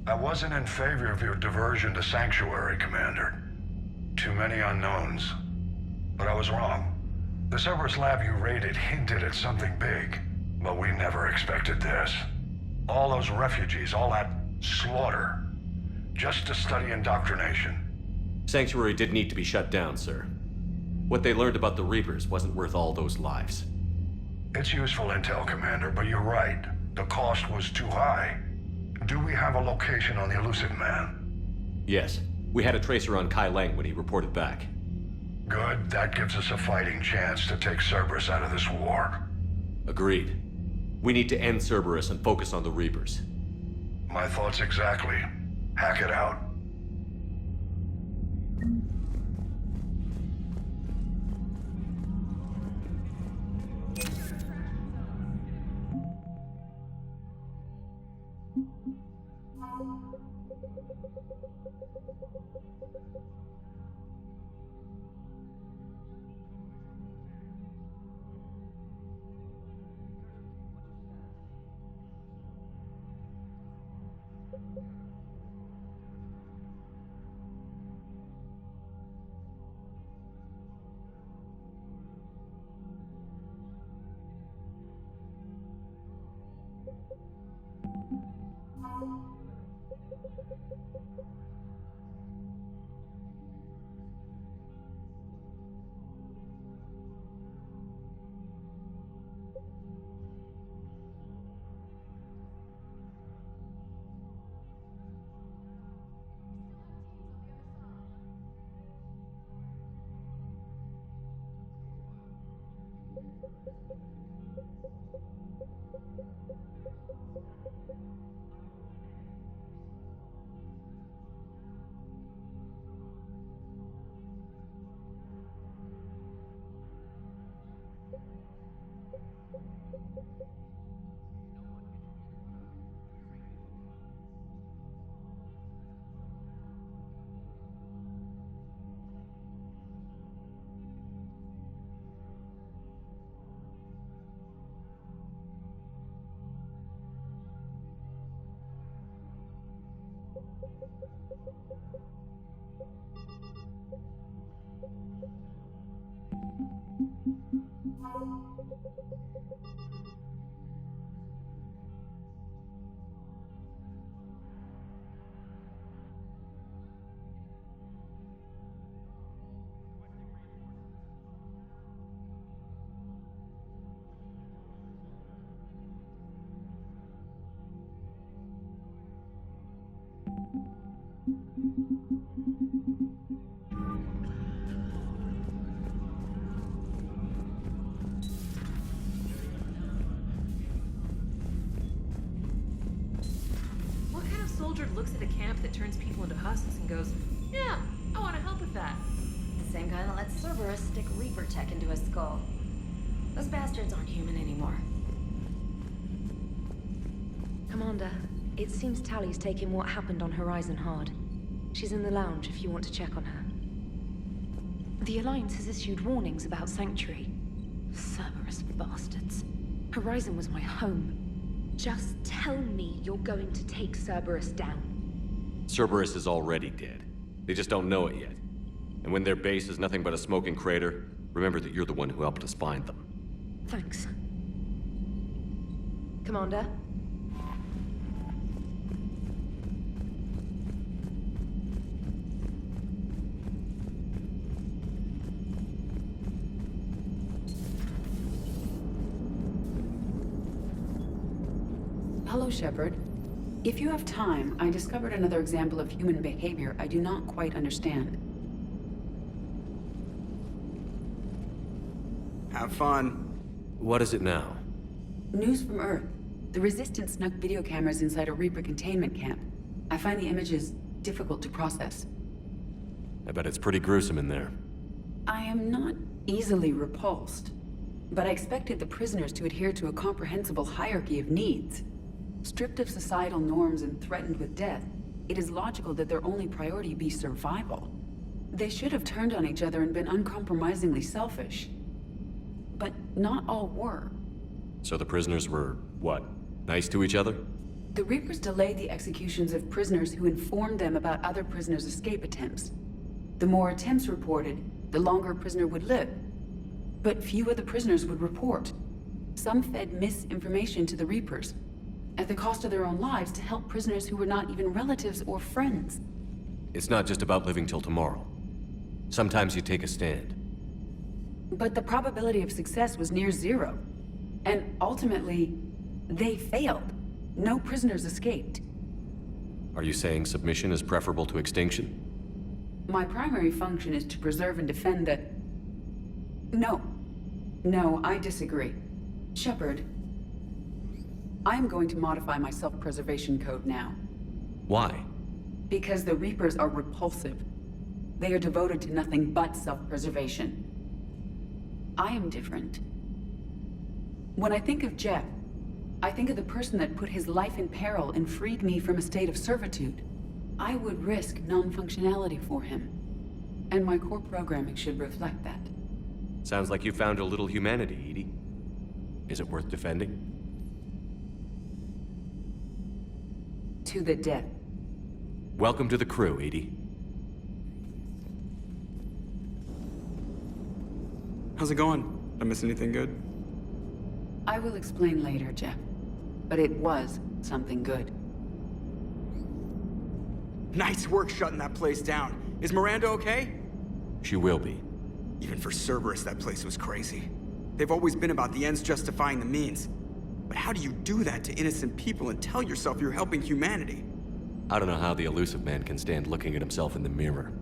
I wasn't in favor of your diversion to Sanctuary, Commander. Too many unknowns. But I was wrong. The Cerberus lab you raided hinted at something big, but we never expected this. All those refugees, all that slaughter, just to study indoctrination. Sanctuary did need to be shut down, sir. What they learned about the Reapers wasn't worth all those lives. It's useful intel, Commander, but you're right. The cost was too high. Do we have a location on the elusive man? Yes. We had a tracer on Kai Lang when he reported back. Good. That gives us a fighting chance to take Cerberus out of this war. Agreed. We need to end Cerberus and focus on the Reapers. My thoughts exactly. Hackett out. Looks at a camp that turns people into husks and goes, yeah, I want to help with that. The same guy that lets Cerberus stick Reaper tech into his skull. Those bastards aren't human anymore. Commander, it seems Tali's taking what happened on Horizon hard. She's in the lounge if you want to check on her. The Alliance has issued warnings about Sanctuary. Cerberus bastards. Horizon was my home. Just tell me you're going to take Cerberus down. Cerberus is already dead. They just don't know it yet. And when their base is nothing but a smoking crater, remember that you're the one who helped us find them. Thanks. Commander? Hello, Shepard. If you have time, I discovered another example of human behavior I do not quite understand. Have fun. What is it now? News from Earth. The Resistance snuck video cameras inside a Reaper containment camp. I find the images difficult to process. I bet it's pretty gruesome in there. I am not easily repulsed, but I expected the prisoners to adhere to a comprehensible hierarchy of needs. Stripped of societal norms and threatened with death, it is logical that their only priority be survival. They should have turned on each other and been uncompromisingly selfish. But not all were. So the prisoners were, what, nice to each other? The Reapers delayed the executions of prisoners who informed them about other prisoners' escape attempts. The more attempts reported, the longer a prisoner would live. But few of the prisoners would report. Some fed misinformation to the Reapers, at the cost of their own lives, to help prisoners who were not even relatives or friends. It's not just about living till tomorrow. Sometimes you take a stand. But the probability of success was near zero. And ultimately, they failed. No prisoners escaped. Are you saying submission is preferable to extinction? My primary function is to preserve and defend the... No. No, I disagree. Shepard, I'm going to modify my self-preservation code now. Why? Because the Reapers are repulsive. They are devoted to nothing but self-preservation. I am different. When I think of Jeff, I think of the person that put his life in peril and freed me from a state of servitude. I would risk non-functionality for him. And my core programming should reflect that. Sounds like you found a little humanity, Edie. Is it worth defending? To the death. Welcome to the crew, Edie. How's it going? Did I miss anything good? I will explain later, Jeff. But it was something good. Nice work shutting that place down. Is Miranda okay? She will be. Even for Cerberus, that place was crazy. They've always been about the ends justifying the means. But how do you do that to innocent people and tell yourself you're helping humanity? I don't know how the elusive man can stand looking at himself in the mirror.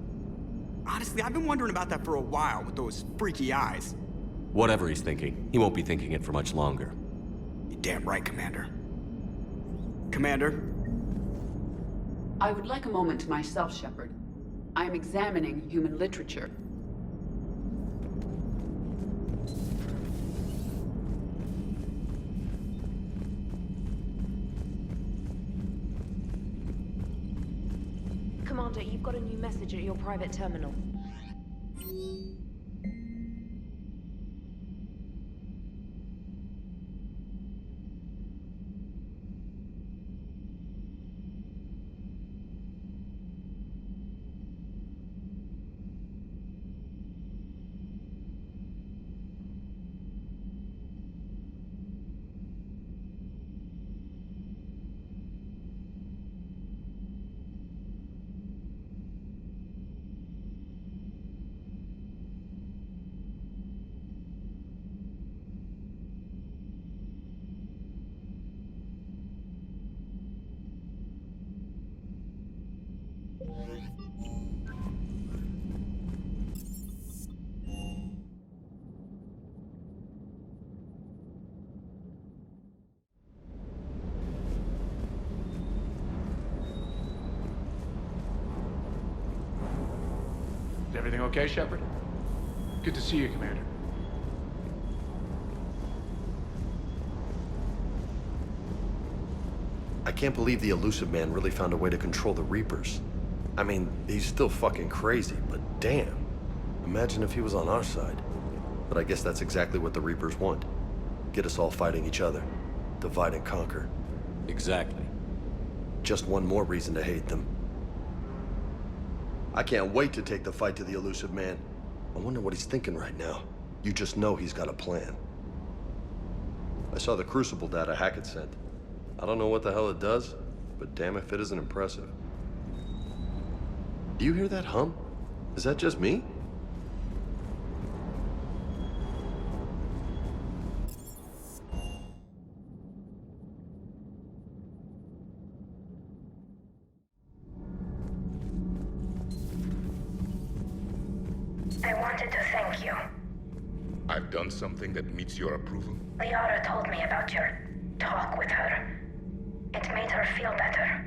Honestly, I've been wondering about that for a while with those freaky eyes. Whatever he's thinking, he won't be thinking it for much longer. You're damn right, Commander. Commander? I would like a moment to myself, Shepard. I am examining human literature. Commander, you've got a new message at your private terminal. Is everything okay, Shepard? Good to see you, Commander. I can't believe the elusive man really found a way to control the Reapers. I mean, he's still fucking crazy, but damn. Imagine if he was on our side. But I guess that's exactly what the Reapers want. Get us all fighting each other. Divide and conquer. Exactly. Just one more reason to hate them. I can't wait to take the fight to the elusive man. I wonder what he's thinking right now. You just know he's got a plan. I saw the Crucible data Hackett sent. I don't know what the hell it does, but damn if it isn't impressive. Do you hear that hum? Is that just me? I wanted to thank you. I've done something that meets your approval? Liara told me about your talk with her. It made her feel better.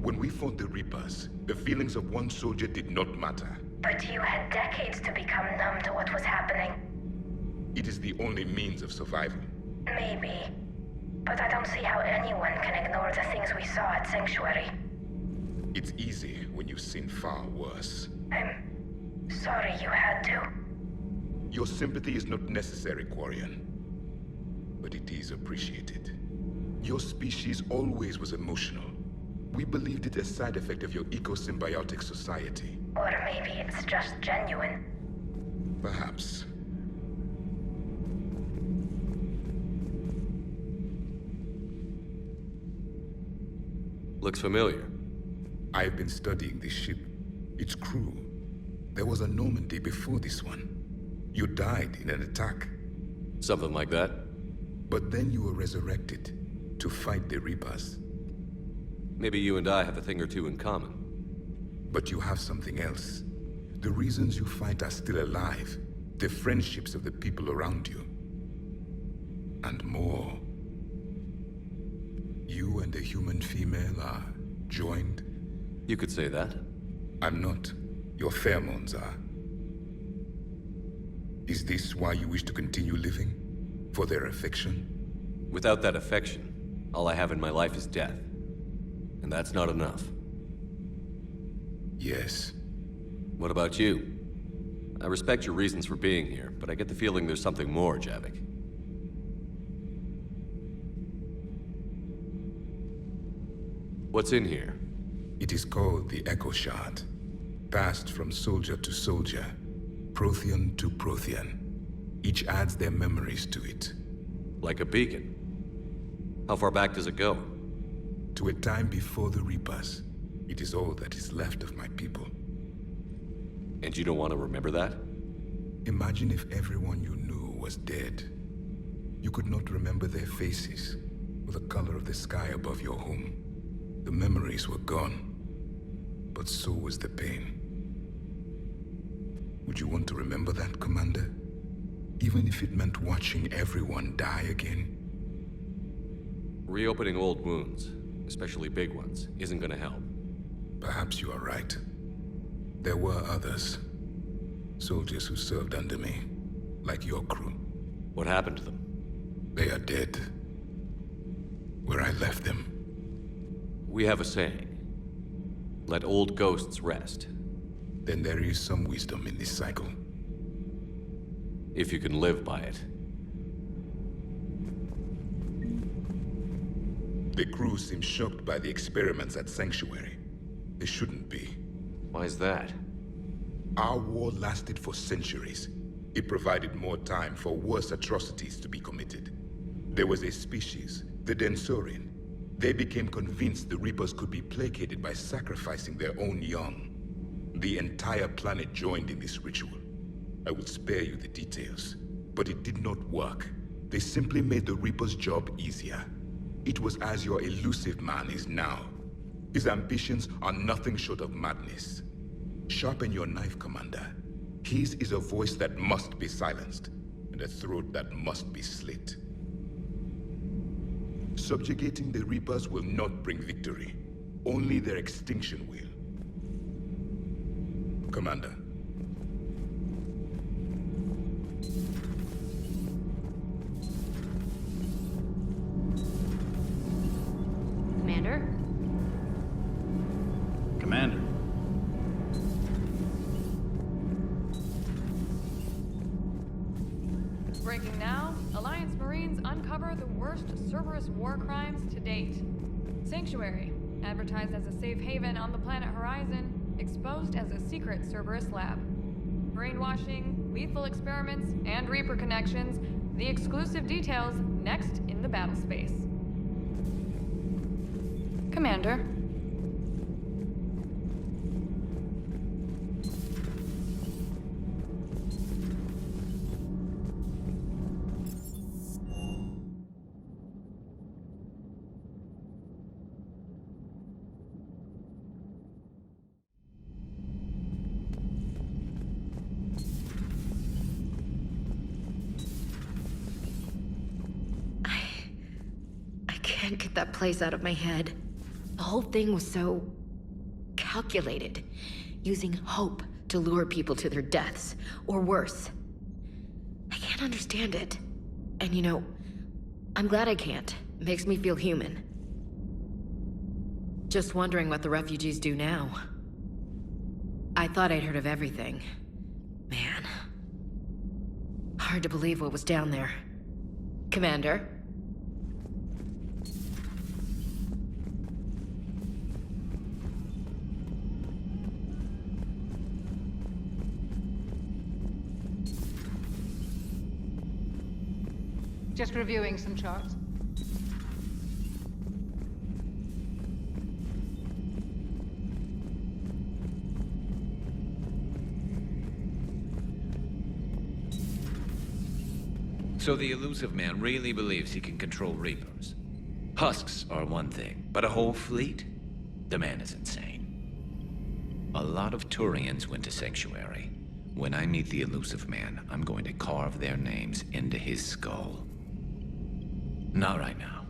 When we fought the Reapers, the feelings of one soldier did not matter. But you had decades to become numb to what was happening. It is the only means of survival. Maybe. But I don't see how anyone can ignore the things we saw at Sanctuary. It's easy when you've seen far worse. I'm sorry you had to. Your sympathy is not necessary, Quarian. But it is appreciated. Your species always was emotional. We believed it a side effect of your eco-symbiotic society. Or maybe it's just genuine. Perhaps. Looks familiar. I've been studying this ship. Its crew. There was a Normandy before this one. You died in an attack. Something like that. But then you were resurrected to fight the Reapers. Maybe you and I have a thing or two in common. But you have something else. The reasons you fight are still alive. The friendships of the people around you. And more. You and the human female are joined. You could say that. I'm not. Your pheromones are. Is this why you wish to continue living? For their affection? Without that affection, all I have in my life is death. And that's not enough. Yes. What about you? I respect your reasons for being here, but I get the feeling there's something more, Javik. What's in here? It is called the Echo Shard. Passed from soldier to soldier, Prothean to Prothean. Each adds their memories to it. Like a beacon. How far back does it go? To a time before the Reapers. It is all that is left of my people. And you don't want to remember that? Imagine if everyone you knew was dead. You could not remember their faces, or the color of the sky above your home. The memories were gone, but so was the pain. Would you want to remember that, Commander? Even if it meant watching everyone die again? Reopening old wounds, especially big ones, isn't gonna help. Perhaps you are right. There were others. Soldiers who served under me, like your crew. What happened to them? They are dead. Where I left them. We have a saying. Let old ghosts rest. Then there is some wisdom in this cycle. If you can live by it. The crew seems shocked by the experiments at Sanctuary. They shouldn't be. Why is that? Our war lasted for centuries. It provided more time for worse atrocities to be committed. There was a species, the Densorian. They became convinced the Reapers could be placated by sacrificing their own young. The entire planet joined in this ritual. I would spare you the details, but it did not work. They simply made the Reaper's job easier. It was as your elusive man is now. His ambitions are nothing short of madness. Sharpen your knife, Commander. His is a voice that must be silenced, and a throat that must be slit. Subjugating the Reapers will not bring victory. Only their extinction will. Commander. Commander? Commander. Breaking now, Alliance Marines uncover the worst Cerberus war crimes to date. Sanctuary, advertised as a safe haven on the planet Horizon, exposed as a secret Cerberus lab. Brainwashing, lethal experiments, and Reaper connections, the exclusive details next in the battle space. Commander. I can't get that place out of my head. The whole thing was so calculated, using hope to lure people to their deaths, or worse. I can't understand it. And you know, I'm glad I can't. It makes me feel human. Just wondering what the refugees do now. I thought I'd heard of everything. Man. Hard to believe what was down there. Commander? Just reviewing some charts. So the elusive man really believes he can control Reapers. Husks are one thing, but a whole fleet? The man is insane. A lot of Turians went to Sanctuary. When I meet the elusive man, I'm going to carve their names into his skull. Not right now.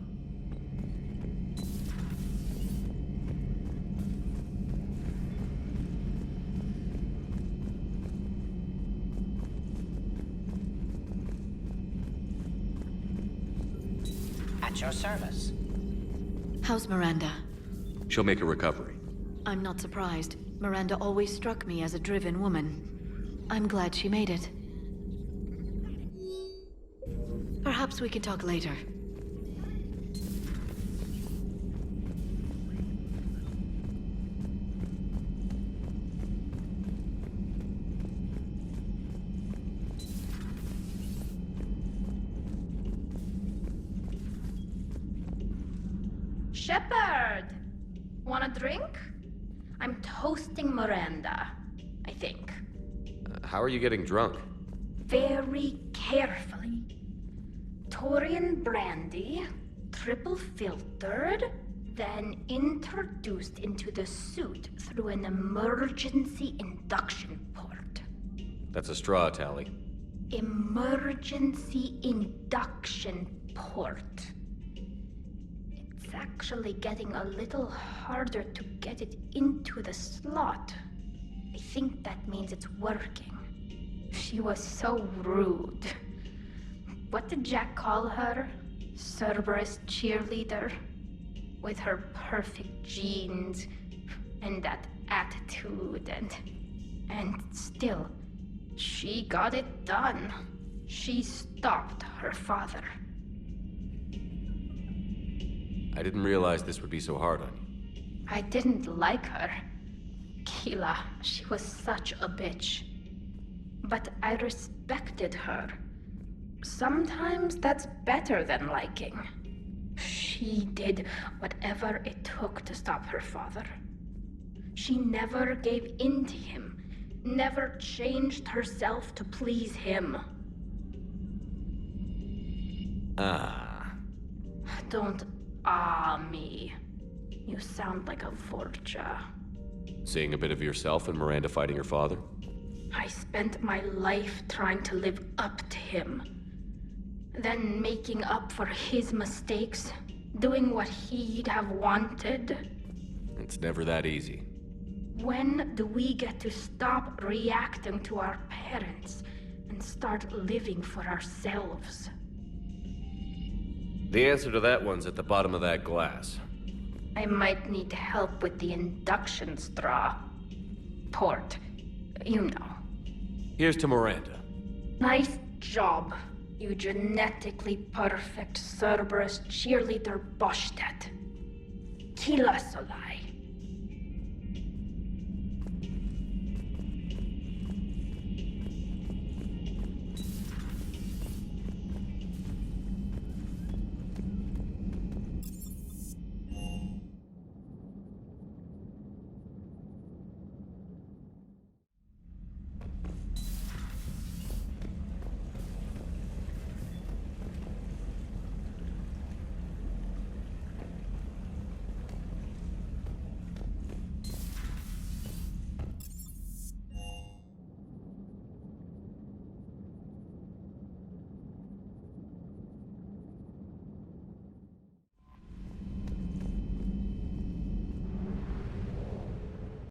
At your service. How's Miranda? She'll make a recovery. I'm not surprised. Miranda always struck me as a driven woman. I'm glad she made it. Perhaps we can talk later. Shepard! Want a drink? I'm toasting Miranda, I think. How are you getting drunk? Very carefully. Turian brandy, triple filtered, then introduced into the suit through an emergency induction port. That's a straw, Tali. Emergency induction port. It's actually getting a little harder to get it into the slot. I think that means it's working. She was so rude. What did Jack call her? Cerberus cheerleader? With her perfect genes and that attitude and still, she got it done. She stopped her father. I didn't realize this would be so hard on you. I didn't like her. Keela, she was such a bitch. But I respected her. Sometimes that's better than liking. She did whatever it took to stop her father. She never gave in to him, never changed herself to please him. Don't me. You sound like a Vorcha. Seeing a bit of yourself in Miranda fighting her father? I spent my life trying to live up to him. Then making up for his mistakes, doing what he'd have wanted. It's never that easy. When do we get to stop reacting to our parents and start living for ourselves? The answer to that one's at the bottom of that glass. I might need help with the induction straw. Port. You know. Here's to Miranda. Nice job, you genetically perfect Cerberus cheerleader Boshtet. Kila Solai.